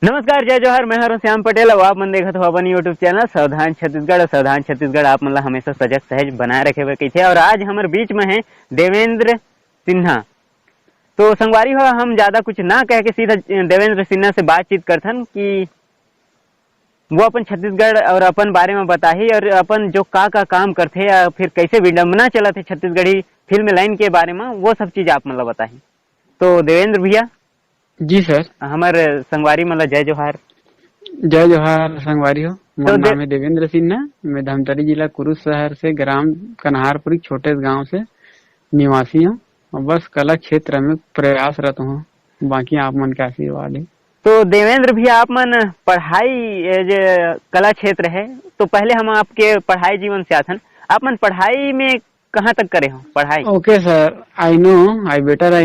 नमस्कार, जय जोहर। मैं हूं श्याम पटेल और आप मन देखत हो अपन यूट्यूब चैनल सावधान छत्तीसगढ़। सावधान छत्तीसगढ़ आप मन ला हमेशा सजग सहज बनाए रखे हुए कही। और आज हमारे बीच में है देवेंद्र सिन्हा। तो संगवारी हो, हम ज्यादा कुछ ना कह के सीधा देवेंद्र सिन्हा से बातचीत करथन कि वो अपन छत्तीसगढ़ और अपन बारे में बताही और अपन जो का काम करथे या फिर कैसे विडम्बना चलत है छत्तीसगढ़ी फिल्म लाइन के बारे में, वो सब चीज आप मन ला बताही। तो देवेंद्र भैया जी सर। हमारे संगवारी मतलब जय जोहार। जय जोहार संगवारी हो। मेरा नाम है देवेंद्र सिन्हा। मैं धमतरी जिला कुरुस शहर से ग्राम कन्हारपुरी छोटे गांव से निवासी हूँ और बस कला क्षेत्र में प्रयासरत हूँ। बाकी आप मन के आशीर्वाद है। तो देवेंद्र भी आप मन पढ़ाई जो कला क्षेत्र है, तो पहले हम आपके पढ़ाई जीवन से आथन। आप मन पढ़ाई में कहाँ तक करे हो पढ़ाई? Okay sir, I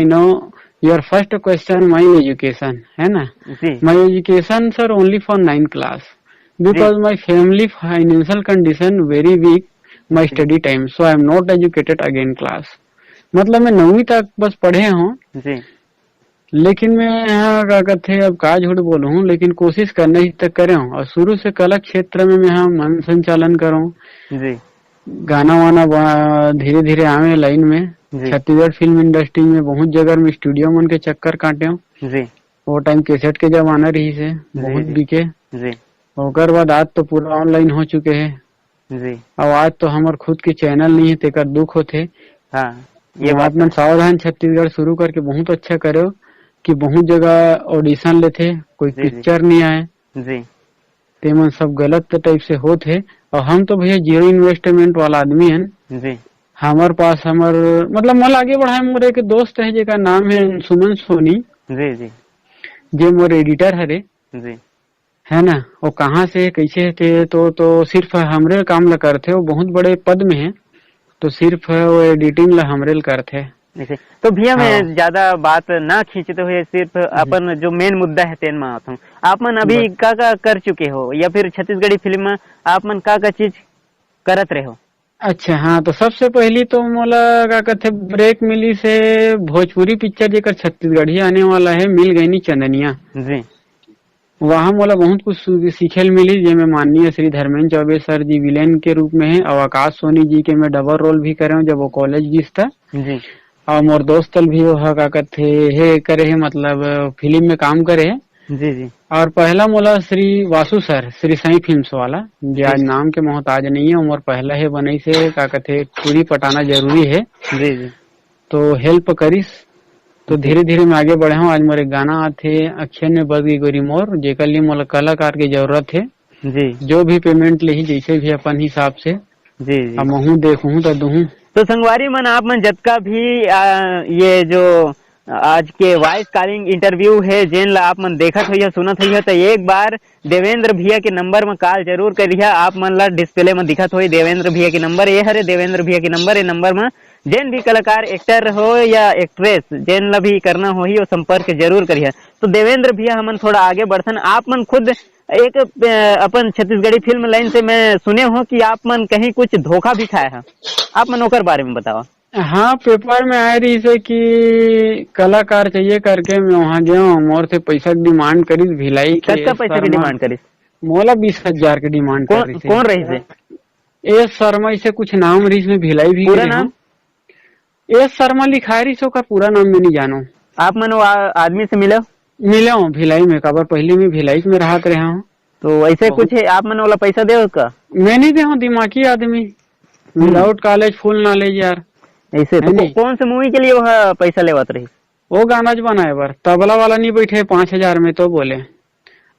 know your first question. My education है ना जी। My education sir only for 9th class because my family financial condition very weak my study time, so I am not educated again class. मतलब मैं 9वीं तक बस पढ़े हूँ जी। लेकिन मैं यहाँ क्या कहते अब का झूठ बोलूँ, लेकिन कोशिश करने ही तक करे हूँ। और शुरू से कला क्षेत्र में मैं यहाँ मन संचालन करूँ जी। गाना वाना धीरे धीरे आवे लाइन में। छत्तीसगढ़ फिल्म इंडस्ट्री में बहुत जगह में स्टूडियो मन के चक्कर काटे हूँ जी। वो टाइम कैसेट के जमाना रही से बहुत बिके जी। ओकर बाद आज तो पूरा ऑनलाइन हो चुके हैं जी। और आज तो हमारे खुद के चैनल नहीं है, तेकर दुख होते। हाँ, ये बात में सावधान छत्तीसगढ़ शुरू करके बहुत अच्छा करे कि बहुत जगह ऑडिशन लेते, कोई पिक्चर नहीं आए जी। ते मन सब गलत टाइप से होते। और हम तो भैया जीरो इन्वेस्टमेंट वाला आदमी है जी। हमारे पास मतलब मल आगे बढ़ाए मोर एक दोस्त है जेका नाम है सुमन सोनी जी जी, जे मोर एडिटर हरे जी, है ना। वो कहाँ से कैसे थे तो सिर्फ हमरे काम ला करते। वो बहुत बड़े पद में है तो सिर्फ वो एडिटिंग ला हमरे करते। तो भैया मैं ज्यादा बात ना खींचते हुए सिर्फ अपन जो मेन मुद्दा है तेन में आता हूँ। आप मन अभी का कर चुके हो या फिर छत्तीसगढ़ी फिल्म में आप मन का चीज करत रहे हो? अच्छा हाँ, तो सबसे पहली तो मोला का कहते ब्रेक मिली से भोजपुरी पिक्चर जेकर छत्तीसगढ़ी आने वाला है मिल गई नी चंदनिया जी। वहाँ मोला बहुत कुछ सीखे मिली, जिसमें माननीय श्री धर्मेंद्र चौबे सर जी विलेन के रूप में है और आकाश सोनी जी के मैं डबल रोल भी करे हूँ जब वो कॉलेज गिस था जी। और मोर दोस्त भी वो का कहते है करे है, मतलब फिल्म में काम करे है जी जी। और पहला मोला श्री वासु सर श्री साई फिल्म्स वाला जो आज नाम के मोहताज नहीं है, उमर पहला है बनई से का कहते पूरी पटाना जरूरी है जी जी। तो हेल्प करिस तो धीरे धीरे मैं आगे बढ़े हूँ। आज मोरे गाना आते अक्षर में बद गई गोरी मोर, जेकर लिए मोला कलाकार की जरूरत है जी। जो भी पेमेंट ले जैसे भी अपन हिसाब से जी जी। अब महू देखूं तो दूं। तो संगवारी मन आप मन जतका भी ये जो आज के वॉइस कॉलिंग इंटरव्यू है जेन ला आप मन देखत हो या सुनत हो तो एक बार देवेंद्र भैया के नंबर में कॉल जरूर करिए। आप मन ला डिस्प्ले में दिखत हो देवेंद्र भैया के नंबर ये हरे देवेंद्र भैया के नंबर, ये नंबर में जेन भी कलाकार एक्टर हो या एक्ट्रेस जेन ला भी करना हो ही वो संपर्क जरूर करिए। तो देवेंद्र भैया हमन थोड़ा आगे बढ़थन। आप मन खुद एक अपन छत्तीसगढ़ी फिल्म लाइन से मैं सुने हो कि आप मन कहीं कुछ धोखा भी खाया है, आप मन ओकर बारे में बताओ। हाँ, पेपर में आ रही से कि कलाकार चाहिए करके मैं वहाँ गया हूँ। मोर से पैसा डिमांड करी भिलाई के। कितना पैसा की डिमांड करी? मोला 20,000 की डिमांड कर रही। कौन रही से? एस शर्मा से कुछ नाम रही में भिलाई भी। पूरा नाम एस शर्मा लिखा रही सो का पूरा नाम मैं नहीं जानो। आप मन आदमी से मिले हूँ भिलाई में, कबर पहले में भिलाई में रहा रहा हूँ। तो ऐसे कुछ है आप मन वाला पैसा दे का? मैं नहीं दे हूँ, दिमागी आदमी विदाउट कॉलेज फुल नॉलेज यार। ऐसे तो कौन से मूवी के लिए वो पैसा लेवत रही? वो गाना बनाए बर तबला वाला नहीं बैठे 5,000 में तो बोले।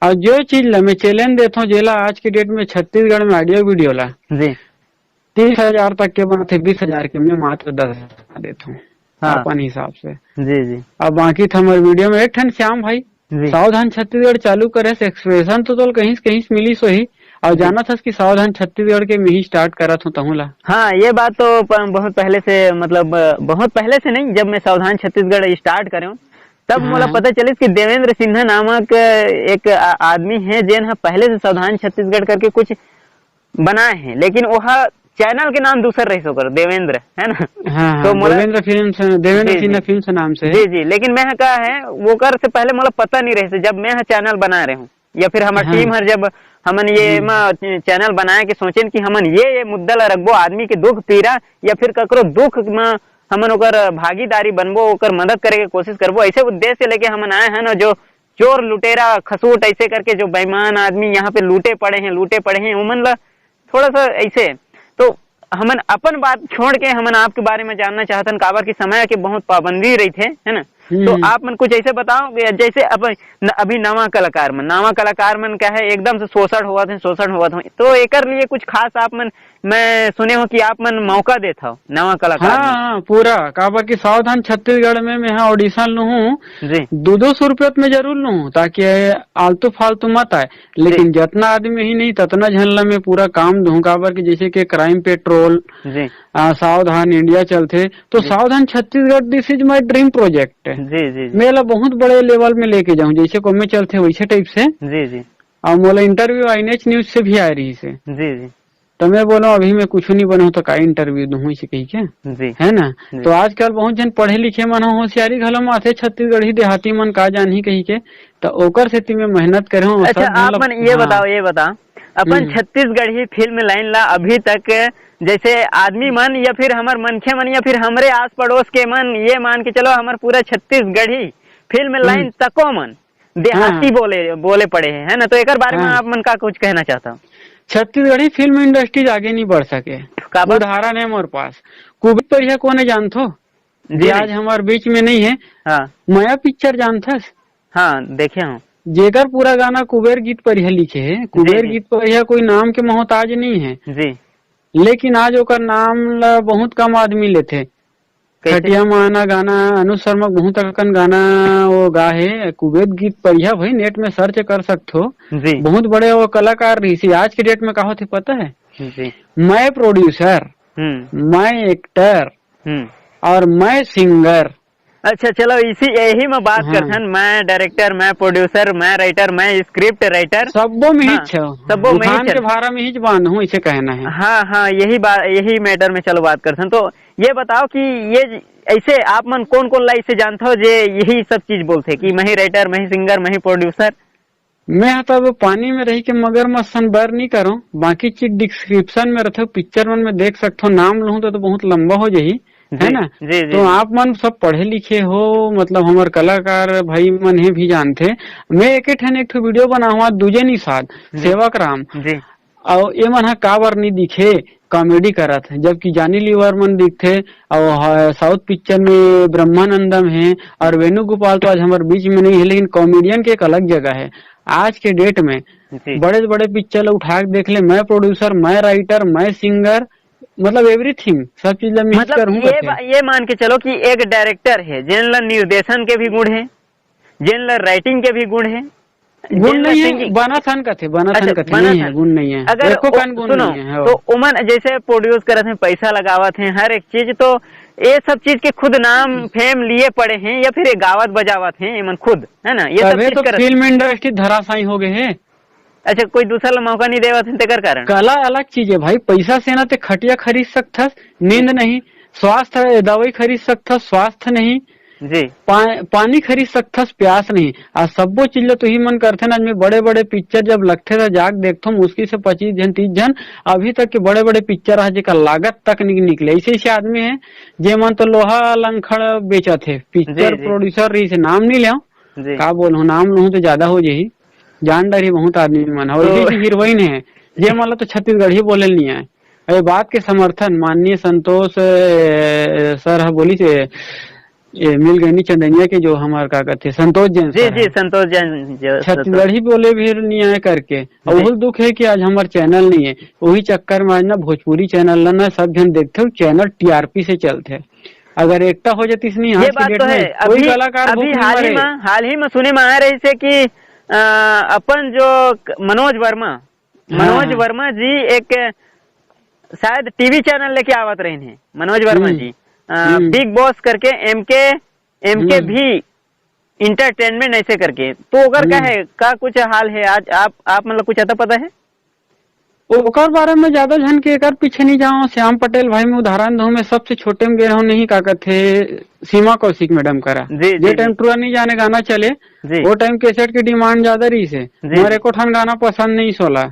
और जो चीज ला मैं चैलेंज देता हूँ जेला आज की डेट में छत्तीसगढ़ में ऑडियो वीडियो ला जी 30,000 तक के बनाते, 20,000 के मैं मात्र 10,000 देता हूँ अपन हिसाब से जी जी। अब बाकी था हमारे वीडियो में एक ठन श्याम भाई सावधान छत्तीसगढ़ चालू करे एक्सप्रेशन तो कहीं कहीं मिली सो ही और जाना था कि सावधान छत्तीसगढ़ के में ही स्टार्ट करा था तहुला। हाँ, ये बात तो बहुत पहले से, मतलब बहुत पहले से नहीं, जब मैं सावधान छत्तीसगढ़ स्टार्ट करे तब मुझे पता चलिस कि देवेंद्र सिन्हा नामक एक आदमी है जेन पहले से सावधान छत्तीसगढ़ करके कुछ बनाए हैं, लेकिन वह चैनल के नाम दूसर रही सोकर देवेंद्र है ना। हाँ, तो देवेंद्र सिन्हा फिल्म से नाम से। जी जी, लेकिन मैं कहा है वो कर से पहले मतलब पता नहीं रहे जब मैं चैनल बना रहे हूँ या फिर हमारी टीम हर जब हमन ये चैनल बनाए के सोचें कि हमन ये मुद्दा ला रखबो, आदमी के दुख पीड़ा या फिर ककरो दुख में हमन ओकर भागीदारी बनबो, ओकर मदद करे के कोशिश करबो, ऐसे उद्देश्य लेके हमन आए हैं ना। जो चोर लुटेरा खसूट ऐसे करके जो बेईमान आदमी यहाँ पे लूटे पड़े हैं उमन ला थोड़ा सा ऐसे, तो हमन अपन बात छोड़ के हमन आपके बारे में जानना चाहतन, काबर की समय के बहुत पाबंदी रही थे है ना। तो आप मन कुछ ऐसे बताओ जैसे अभी नवा कलाकार मन क्या है एकदम से शोषण हुआ थे तो एकर लिए कुछ खास आप मन, मैं सुने हो कि आप मन मौका देता हो नवा कलाकार। हाँ, पूरा काबर की सावधान छत्तीसगढ़ में मैं ऑडिशन लू हूँ जी, 200 रुपये में जरूर लू ताकि आलतू फालतू मत आए, लेकिन जितना आदमी ही नहीं ततना झनला में पूरा काम दूं। काबर की जैसे कि क्राइम पेट्रोल जी, सावधान इंडिया चलते, तो सावधान Chhattisgarh this is my dream project. जी जी, मेला बहुत बड़े लेवल में लेके जाऊं, जैसे को मैं चलते वैसे टाइप से। जी जी, और मोला इंटरव्यू INH न्यूज से भी आ रही से। जी जी, तो मैं बोला अभी मैं कुछ नहीं बनू तो का इंटरव्यू दूं इसे कही के, जी, है ना। तो आजकल बहुत जन पढ़े लिखे मन होशियारी घलो में आथे, छत्तीसगढ़ी देहाती मन का जानी कही के, तो ओकर सेती में मेहनत करे हूँ। अच्छा आप मन ये बताओ अपन छत्तीसगढ़ी फिल्म लाइन ला अभी तक जैसे आदमी मन या फिर हमार मनखे मन या फिर हमरे आस पड़ोस के मन, ये मान के चलो हमार पूरा छत्तीसगढ़ी फिल्म लाइन तको मन देहाती बोले पड़े है ना। तो एक बारे में आप मन का कुछ कहना चाहता हूँ। छत्तीसगढ़ी फिल्म इंडस्ट्री आगे नहीं बढ़ सके, उदाहरण है मोर पास। कुबेर परिया कोने जानथो जी, आज हमारे बीच में नहीं है। हाँ, माया पिक्चर जानथस? हाँ देखे हूँ, जेकर पूरा गाना कुबेर गीत परिया लिखे है। कुबेर गीत परिया कोई नाम के मोहताज नहीं है जी, लेकिन आज ओकर नाम ला बहुत कम आदमी लेथे। खटिया माना गाना अनुज शर्मा बहुत अकन गाना वो गा है कुबेर गीत परिया, भाई नेट में सर्च कर सकते हो। बहुत बड़े वो कलाकार रही सी। आज के डेट में कहा थे पता है जी, मैं प्रोड्यूसर, मैं एक्टर और मैं सिंगर। अच्छा चलो यही में बात करथन, मैं डायरेक्टर, मैं प्रोड्यूसर, मैं राइटर, मैं स्क्रिप्ट राइटर, सबो में ही सबो में के भारा में ही बांध हूँ इसे कहना है। हाँ यही मैटर में चलो बात करथन। तो ये बताओ कि ये ऐसे आप मन कौन ला इसे जानते हो जे यही सब चीज बोलते कि मैं ही राइटर, मैं ही सिंगर, मैं ही प्रोड्यूसर। मैं तब पानी में रही के मगर मसन बर नहीं करो, बाकी चीज डिस्क्रिप्शन में रहते पिक्चर मन में देख सकते हो। नाम लूँ तो बहुत लंबा हो जाही है ना। तो आप मन सब पढ़े लिखे हो, मतलब हमारे कलाकार भाई मन है भी जानते। मैं एक वीडियो बना हुआ दूजे निषाद सेवक राम और ये मन का बार नहीं दिखे कॉमेडी करत है, जबकि जानी लीवर मन दिखते। और साउथ पिक्चर में ब्रह्मानंदम है और वेणुगोपाल तो आज हमारे बीच में नहीं है, लेकिन कॉमेडियन के एक अलग जगह है। आज के डेट में बड़े बड़े पिक्चर उठा के देख ले, मैं प्रोड्यूसर, मैं राइटर, मैं सिंगर, मतलब एवरीथिंग सब चीज मतलब ये मान के चलो कि एक डायरेक्टर है जिन ला निर्देशन के भी गुण है, जिन ला राइटिंग के भी गुण है। गुण नहीं है, बनाथन का थे नहीं है, गुण नहीं है। अगर सुनो तो उमन जैसे प्रोड्यूस करत हैं, पैसा लगावत हैं हर एक चीज, तो ये सब चीज के खुद नाम फेम लिए पड़े हैं या फिर ये गावत बजावत हैं इमन खुद, है ना। ये सब तो फिल्म इंडस्ट्री धराशायी हो गए है। अच्छा कोई दूसरा मौका नहीं देवा थे तेकर कारण। कला अलग चीज है भाई, पैसा से ना ते खटिया खरीद सकथस, नींद नहीं। स्वास्थ्य दवाई खरीद सकथस, स्वास्थ्य नहीं जी। पानी खरीद सकथस, प्यास नहीं। आ सबो चीज तो ही मन करथे ना। में बड़े बड़े पिक्चर जब लगते था जाग देखते मुश्किल से 25 जन 30 जन अभी तक के बड़े बड़े पिक्चर है जेकर लागत तक नहीं निकले। ऐसे आदमी है जे मन तो लोहा लंखड़ बेचत है, पिक्चर प्रोड्यूसर रही से नाम नहीं ले का बोलूं, नाम लूँ तो ज्यादा हो जाही। जान डरी बहुत आदमी मन और हीरोइन है ये मतलब तो छत्तीसगढ़ ही बोले नहीं है। ये बात के समर्थन माननीय संतोष सर बोली से ये मिल गई चंदनिया के जो हमारे का कहते संतोष जैन जी संतोष जैन छत्तीसगढ़ ही बोले भी नहीं आए करके। और बहुत दुख है कि आज हमारे चैनल नहीं है, वही चक्कर में आज ना भोजपुरी चैनल ना सब जन देखते हो, चैनल TRP से चलते। अगर एकता हो जाती नहीं ये बात तो है। कोई कलाकार अभी हाल ही में सुने में आ रही से कि अपन जो मनोज वर्मा जी एक शायद टीवी चैनल लेके आवत रहे हैं मनोज वर्मा जी, बिग बॉस करके एमके भी इंटरटेनमेंट ऐसे करके। तो अगर क्या है का कुछ हाल है आज आप मतलब कुछ आता पता है? ओकर बारे में ज्यादा झन के एकर पीछे नहीं जाओ। श्याम पटेल भाई में उदाहरण दो, मैं सबसे छोटे में गे रहा हूँ, नहीं का कहते सीमा कौशिक मैडम करा जे टाइम टूरा नहीं जाने गाना चले वो टाइम कैसेट की डिमांड ज्यादा रही से, मेरे को ठन गाना पसंद नहीं सोला,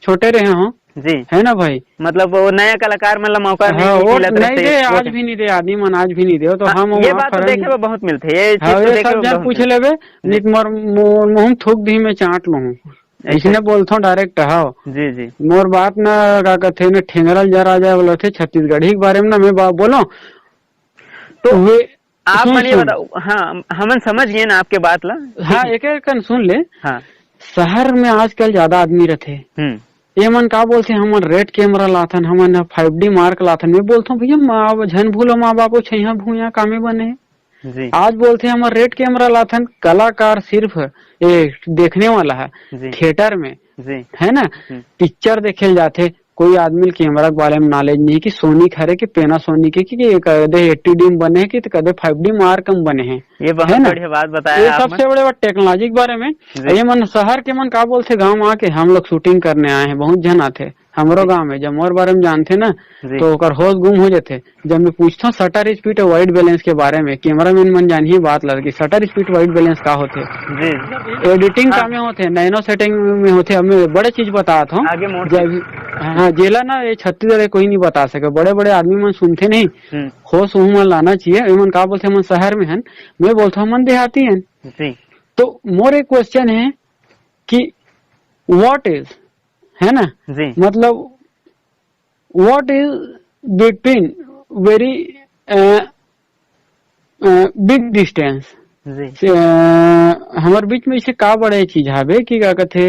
छोटे रहे हो जी, है ना भाई। मतलब वो नया कलाकार मतलब मौका नहीं दे, आज भी नहीं दे, आदमी मन आज भी नहीं दे। तो हम ये बात तो देखे बहुत मिलते है, सब जन पूछ लेबे नित मोर थूक दी में चाट लू, इसने बोलता हूँ डायरेक्ट। हाँ जी जी, मोर बात ना का कहते न ठेंगरल जरा जाए बोले थे छत्तीसगढ़ी के बारे में ना मैं बोलो तो वे आप ये बताओ। हाँ हम समझ गए ना आपके बात ला। हाँ एक एक सुन ले। हाँ शहर में आजकल ज्यादा आदमी रहते, ये मन का बोलते हमन रेड कैमरा लाथन, हमन 5D मार्क लाथन। मैं बोलता हूँ भैया झन भूलो माँ बापो छैया भूया कामे बने जी। आज बोलते हैं हमारे रेड कैमरा लाथन, कलाकार सिर्फ देखने वाला है थिएटर में जी, है ना। पिक्चर देखे जाते, कोई आदमी कैमरा के बारे में नॉलेज नहीं कि सोनी खरे कि पैनासोनिक के कि कदे 80D में बने कि कदे 5D मार्क में बने हैं। ये बहुत बढ़िया बात बताया। ये सबसे बड़े बात टेक्नोलॉजी के बारे में। ये मन शहर के मन का बोलते गाँव आके हम लोग शूटिंग करने आए हैं, बहुत जन आते हमारो गांव में, जब मोर बारे में जानते ना तो ओकर होश गुम हो जाते। जब मैं पूछता हूँ शटर स्पीड और वाइट बैलेंस के बारे में, कैमरा मैन मन जानिए बात लड़की शटर स्पीड वाइट बैलेंस का होते जी, एडिटिंग का में होते, नैनो सेटिंग में होते। अब मैं बड़े चीज बताता हूँ जब हाँ जेला ना ये छत्तीसगढ़ कोई नहीं बता सके, बड़े बड़े आदमी मन सुनते नहीं, होश मन लाना चाहिए। मन का बोलते मन शहर में है, मैं बोलता हूँ मन देहाती है। तो मोर एक क्वेश्चन है कि व्हाट इज, है ना जी, मतलब what is between very big distance हमारे बीच में इसे का बड़े चीज है कि क्या कहते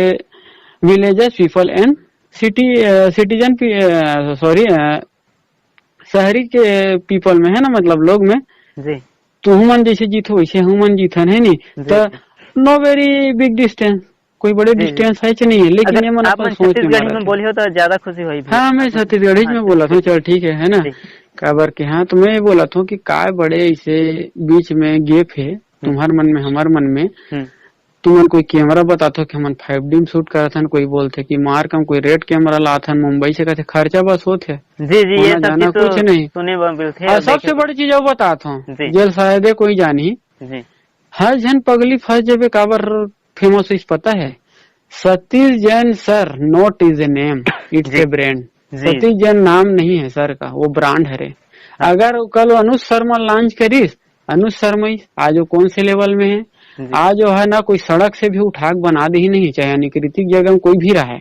villages people and citizen sorry शहरी के पीपल में, है ना, मतलब लोग में जी। तो हुमन जैसे जीतो वैसे हुमन जीथन है नी, तो नो वेरी बिग डिस्टेंस, कोई बड़े डिस्टेंस है नहीं है। लेकिन ये मन अपन छत्तीसगढ़ी में बोली हो तो ज्यादा खुशी हुई। हाँ मैं छत्तीसगढ़ी में बोला था, चल ठीक है ना काबर के। हाँ तो मैं बोला था कि काय बड़े ऐसे बीच में गैप है तुम्हारे मन में हमारे मन में। तुमन कोई कैमरा बताते कि हम 5D में शूट करत हन, कोई बोलते कि मार्क हम कोई रेड कैमरा लाथन मुंबई से, कहते खर्चा बस होते जी जी, ये जाना तो कुछ नहीं सुने। सबसे बड़ी चीज वो बताता हूँ, जेल शायद कोई जानी हर जन पगली फंस जेबे काबर फेमस इस पता है, Satish Jain sir not is a name, it's a brand. Satish Jain नाम नहीं है सर का, वो ब्रांड है। अगर कल अनुज शर्मा लॉन्च करीस, अनुज शर्मा आज वो कौन से लेवल में है, आज जो है ना कोई सड़क से भी उठा बना दे ही नहीं, चाहे निकृतिक जगह में कोई भी रहा है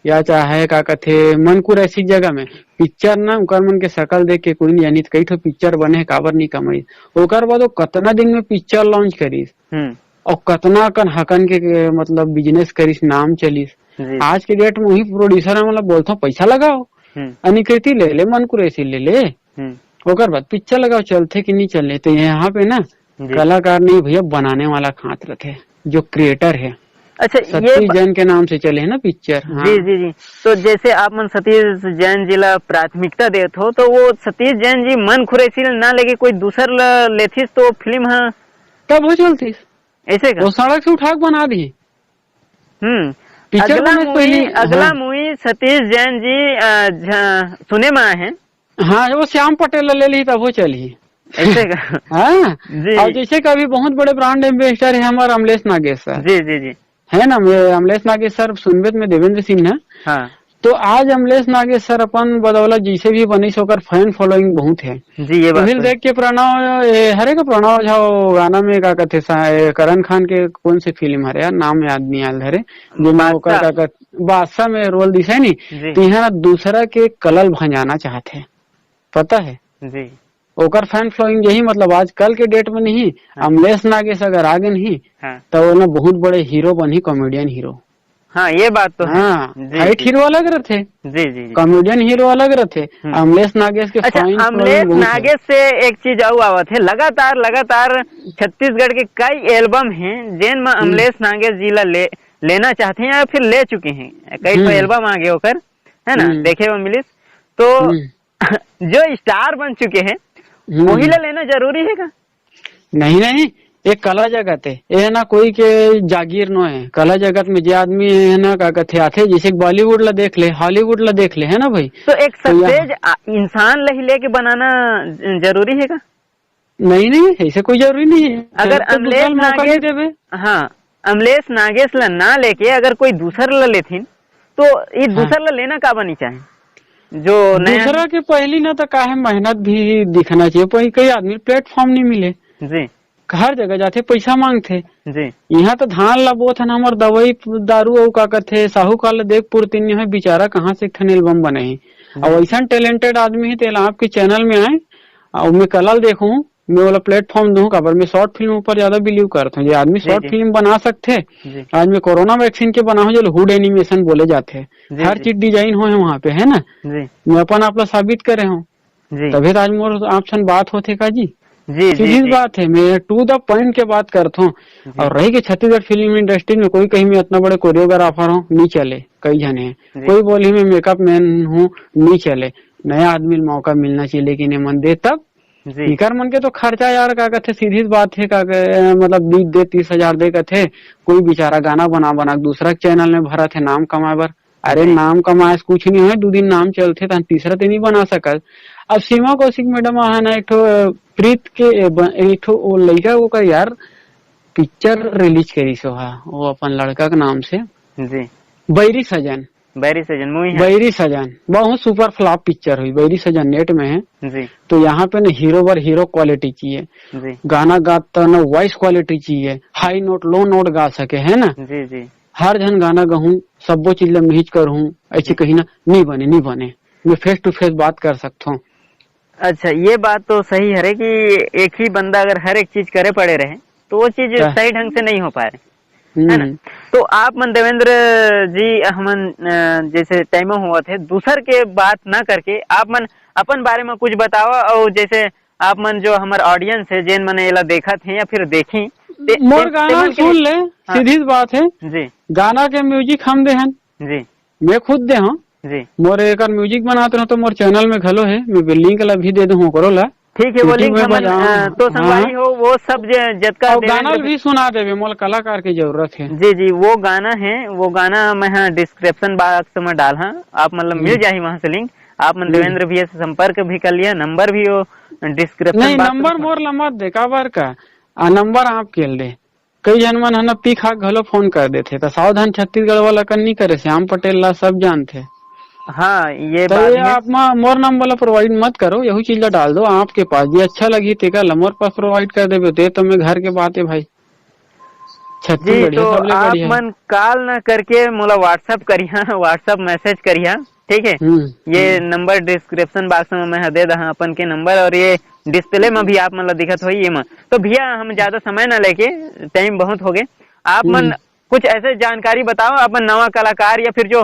या चाहे का कहते मनकुर ऐसी जगह में पिक्चर ना उकर मन के शकल देख के कोई नहीं जानी कई तो पिक्चर बने काबर नहीं कमाई। ओकर बाद वो कतना दिन में पिक्चर लॉन्च करीस और कतना कन हकन के मतलब बिजनेस करीस, नाम चलीस। आज के डेट में वही प्रोड्यूसर मतलब बोलता हूँ पैसा लगाओ, अनिकृति ले ले, मनकुर ऐसी ले ले, ओकर बाद पिक्चर लगाओ, चलते कि नहीं चले। तो यहाँ पे ना कलाकार नहीं भैया बनाने वाला खात रहते जो क्रिएटर है। अच्छा सतीश जैन के नाम से चले है ना पिक्चर। हाँ। जी जी जी, तो जैसे आप मन सतीश जैन जी ला प्राथमिकता देते हो, तो वो सतीश जैन जी मन खुरेसी ना लगे कोई दूसर लेथिस तो फिल्म है तब हो चलती ऐसे का? वो सड़क से उठा बना दी। अगला मूवी सतीश जैन जी सुने में आए हैं। हाँ वो श्याम पटेल ले ली तब वो चली ऐसे का। हाँ और जैसे का भी बहुत बड़े ब्रांड एम्बेसडर है हमारा अमलेश नागेश सर। जी जी जी, है ना, अमलेश नागेश सर सुनबेत में देवेंद्र सिंह है। हाँ तो आज अमलेश नागेश सर अपन बदौलत जैसे भी बनी होकर फैन फॉलोइंग बहुत है जी। ये बात देख के प्रणव हरे का प्रणव झा गाना में का कहते करण खान के कौन सी फिल्म हरे यार नाम याद नहीं आल हरे जो बादशाह में रोल दिशा नहीं, तो यहाँ दूसरा के कलल भंजाना चाहते पता है जी। ओकर फैन फॉलोइंग यही मतलब आज कल के डेट में नहीं। हाँ। अमलेश नागेश अगर आगे नहीं हाँ। तो वो ना बहुत बड़े हीरो बनी, कॉमेडियन हीरो। हाँ ये बात तो हाँ फाइट हीरो अलग रहते जी जी, कॉमेडियन हीरो अलग रहते। अमलेश नागेश के अच्छा, अमलेश नागेश से एक चीज और आवत है, लगातार छत्तीसगढ़ के कई एल्बम हैं जिन में अमलेश नागेश जी ला लेना चाहते हैं या फिर ले चुके हैं, कई तो एल्बम आगे होकर है ना देखे वो मिलिस। तो जो स्टार बन चुके हैं महिला लेना जरूरी है का? नहीं एक कला जगत है, ये है ना कोई के जागीर नो है। कला जगत में जे आदमी है ना का कहते आथे, जैसे बॉलीवुड ला देख ले, हॉलीवुड ला देख ले, है ना भाई। तो एक सतेज इंसान ला ही लेके बनाना जरूरी है का? नहीं नहीं, ऐसे कोई जरूरी नहीं है। अगर अमलेश नागेश, हाँ, अमलेश नागेश ला ना लेके अगर कोई दूसर ला लेथिन तो ये दूसर ला लेना का बनी चाहे जो दूसरा के पहली ना तो काहे मेहनत भी दिखना चाहिए। पर कई आदमी प्लेटफॉर्म नहीं मिले जी, हर जगह जाते पैसा मांगते जी। यहाँ तो धान लबोत है हमार दवाई दारू और का करते साहूकार देख पुरतिन है बेचारा कहाँ से एक एल्बम बने है। और ऐसा टैलेंटेड आदमी है तेल आपके चैनल में आए और मैं कल देखूं, मैं वाला प्लेटफॉर्म दूं काबर मैं शॉर्ट फिल्म ऊपर ज्यादा बिलीव करता हूँ। ये आदमी शॉर्ट फिल्म बना सकते। आज मैं कोरोना वैक्सीन के बना हूँ जो हुड एनिमेशन बोले जाते हैं, हर चीज डिजाइन हो है वहाँ पे, है ना। मैं अपन आप साबित करे हूँ, तभी आज मोर आपसे बात होते का जी। सीधी बात है, मैं टू द पॉइंट के बात करता हूँ। और रही कि छत्तीसगढ़ फिल्म इंडस्ट्री में कोई कहीं मैं इतना बड़े कोरियोग्राफर हूँ, नहीं चले। कई जने हैं, कोई बोली मैं मेकअप मैन हूँ, नहीं चले। नया आदमी मौका मिलना चाहिए, लेकिन ये मन दे तब इकर मन के तो खर्चा यार का कहते, सीधी बात है का मतलब 20 दे 30,000 दे कहते। कोई बेचारा गाना बना दूसरा चैनल में भरा थे नाम कमाए बर। अरे नाम कमाए कुछ नहीं है, 2 दिन नाम चलते तो तीसरा दिन नहीं बना सकत। अब सीमा कौशिक मैडम है ना एक प्रीत के एक वो लड़का वो का यार पिक्चर रिलीज करी सो है वो अपन लड़का के नाम से जी, बैरी सजन मूवी है। बैरी सजन बहुत सुपर फ्लॉप पिक्चर हुई। बैरी सजन नेट में है जी। तो यहाँ पे ना हीरो बर हीरो क्वालिटी चाहिए जी। गाना गाता ना वॉइस क्वालिटी चाहिए, हाई नोट लो नोट गा सके, है ना जी जी। हर जन गाना गाऊं, सब वो चीज मिहिज करूँ, ऐसे कहीं ना नहीं बने। मैं फेस टू फेस बात कर सकता हूँ। अच्छा, ये बात तो सही है कि एक ही बंदा अगर हर एक चीज करे पड़े रहे तो वो चीज सही ढंग से नहीं हो पाए, है ना। तो आप मन देवेंद्र जी हमन जैसे टाइम हुआ थे दूसर के बात ना करके आप मन अपन बारे में कुछ बताओ। और जैसे आप मन जो हमारे ऑडियंस है जिन मैंने ये देखा थे या फिर देखी मोर गाना सुन ले। हाँ। सीधी बात है जी, गाना के म्यूजिक हम दे हैं जी, मैं खुद दे हूँ जी। मोर एक म्यूजिक बनाते रहो तो मोर चैनल में घलो है, मैं लिंक ला भी दे दूँ करो ला। ठीक है, वो लिंक तो संगवारी हो वो सब जतका गाना भी सुना देवे, मोल कलाकार की जरूरत है जी जी। वो गाना है, वो गाना मैं डिस्क्रिप्शन बॉक्स में डाल हाँ, आप मतलब मिल जाए वहाँ से लिंक। आप मन देवेंद्र भैया से संपर्क भी कर लिया, नंबर भी वो डिस्क्रिप्शन नहीं, नंबर मोर लमत दे काबर का नंबर आप खेल दे। कई जन मन है ना पी खा घलो फोन कर देते तो सावधान छत्तीसगढ़ वाला कन नहीं करे, श्याम पटेल ला सब जानते। हाँ ये तो ये आप मोर नाम वाला प्रोवाइड मत करो, यही चीज ला डाल दो आपके पास, ये अच्छा लगी तेका मोर पास प्रोवाइड कर देवे दे तो मैं घर के बात है भाई। छत्तीसगढ़ तो आप मन कॉल ना करके मोला व्हाट्सएप करिया, व्हाट्सएप मैसेज करिया, ठीक है। ये नंबर डिस्क्रिप्शन बॉक्स में मैं दे दहा अपन के नंबर, और ये डिस्प्ले में भी आप मतलब दिखत होई ये में। तो भैया हम ज्यादा समय ना लेके, टाइम बहुत हो गए, आप मन कुछ ऐसे जानकारी बताओ अपन नवा कलाकार या फिर जो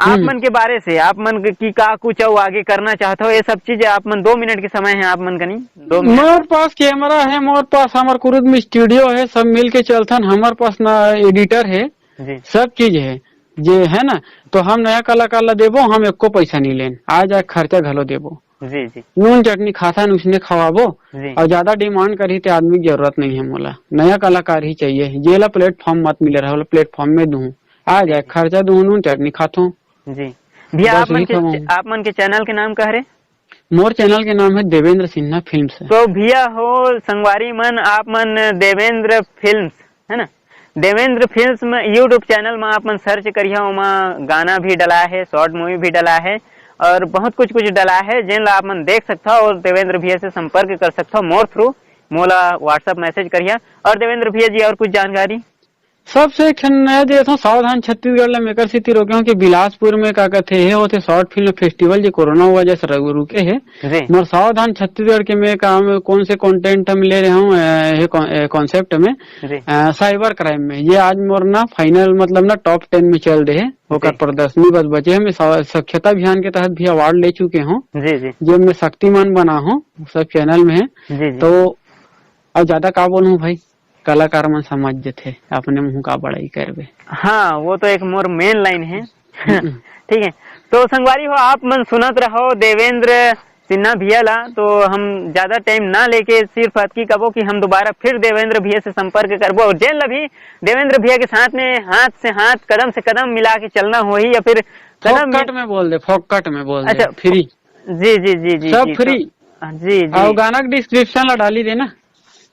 आप मन के बारे से, आप मन की का कुछ आगे करना चाहते हो, ये सब चीजें आप मन 2 मिनट के समय है आप मन का नहीं 2 मिनट। मोर पास कैमरा है, मोर पास हमारे कुरुद में स्टूडियो है, सब मिल के चलथन। हमारे पास ना एडिटर है जी, सब चीज है जे है ना। तो हम नया कलाकार ला देबो, हम एको पैसा नहीं लेन, आ जाए खर्चा घलो देबो जी जी। नून चटनी खाता उसने खवाबो, और ज्यादा डिमांड करी तो आदमी की जरूरत नहीं है, मोला नया कलाकार ही चाहिए। जेला प्लेटफॉर्म मत मिले रहा, प्लेटफॉर्म में दूं, आ जाए खर्चा दूं, नून चटनी खातो जी। भैया आप मन के चैनल के नाम क्या है? मोर चैनल के नाम है देवेंद्र सिन्हा फिल्म्स। तो भैया हो संगवारी मन, आप मन देवेंद्र फिल्म्स है ना, देवेंद्र फिल्म्स में यूट्यूब चैनल में आप मन सर्च करिए, वहाँ गाना भी डला है, शॉर्ट मूवी भी डला है, और बहुत कुछ डला है जिन आप मन देख सकता हो। और देवेंद्र भैया से संपर्क कर सकता हो मोर थ्रू, मोला व्हाट्सएप मैसेज करिए। और देवेंद्र भैया जी और कुछ जानकारी सबसे नया देता हूँ, सावधान छत्तीसगढ़ ला मेकर स्थिति रोके हूँ कि बिलासपुर में का कहते हैं होते शॉर्ट फिल्म फेस्टिवल जो कोरोना हुआ जैसे रुके है। मोर सावधान छत्तीसगढ़ के में काम कौन से कंटेंट हम ले रहे हूँ कॉन्सेप्ट में साइबर क्राइम में। ये आज मोर ना फाइनल मतलब ना टॉप 10 में चल रहे हैं, होकर प्रदर्शनी बस बचे है। मैं स्वच्छता अभियान के तहत भी अवार्ड ले चुके हूँ, जो मैं शक्तिमान बना हूँ, सब चैनल में है। तो अब ज्यादा का बोलूं भाई, कलाकार मन समझ थे अपने मुंह का बड़ाई करवे। हाँ वो तो एक मोर मेन लाइन है ठीक है। तो संगवारी हो आप मन सुनत रहो देवेंद्र सिन्हा भैया ला, तो हम ज्यादा टाइम ना लेके सिर्फ अतकी कबो कि हम दोबारा फिर देवेंद्र भैया से संपर्क करबो और जेन ला भी देवेंद्र भैया के साथ में हाथ से हाथ कदम से कदम मिला के चलना हो ही, या फिर कदम फोकट में बोल दे, फोकट में बोल दे। अच्छा, फ्री जी जी जी जी सब जी, फ्री। जी जी और गाना का डिस्क्रिप्शन ला डाली देना।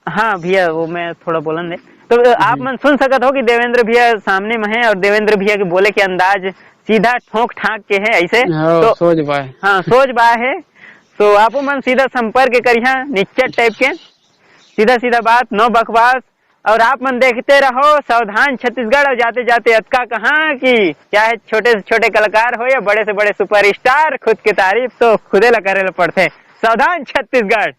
हाँ भैया, वो मैं थोड़ा बोलन दे तो आप मन सुन सकत हो कि देवेंद्र भैया सामने में है और देवेंद्र भैया के बोले के अंदाज सीधा ठोक ठाक के है ऐसे, तो सोच बाय, हाँ सोच बा है। तो आपो मन सीधा संपर्क करिहा, निश्चित टाइप के सीधा सीधा बात, नो बकवास। और आप मन देखते रहो सावधान छत्तीसगढ़, और जाते जाते अतका कहाँ कि चाहे छोटे से छोटे कलाकार हो या बड़े से बड़े सुपरस्टार, खुद की तारीफ तो खुदे ला करे ला पड़ते। सावधान छत्तीसगढ़।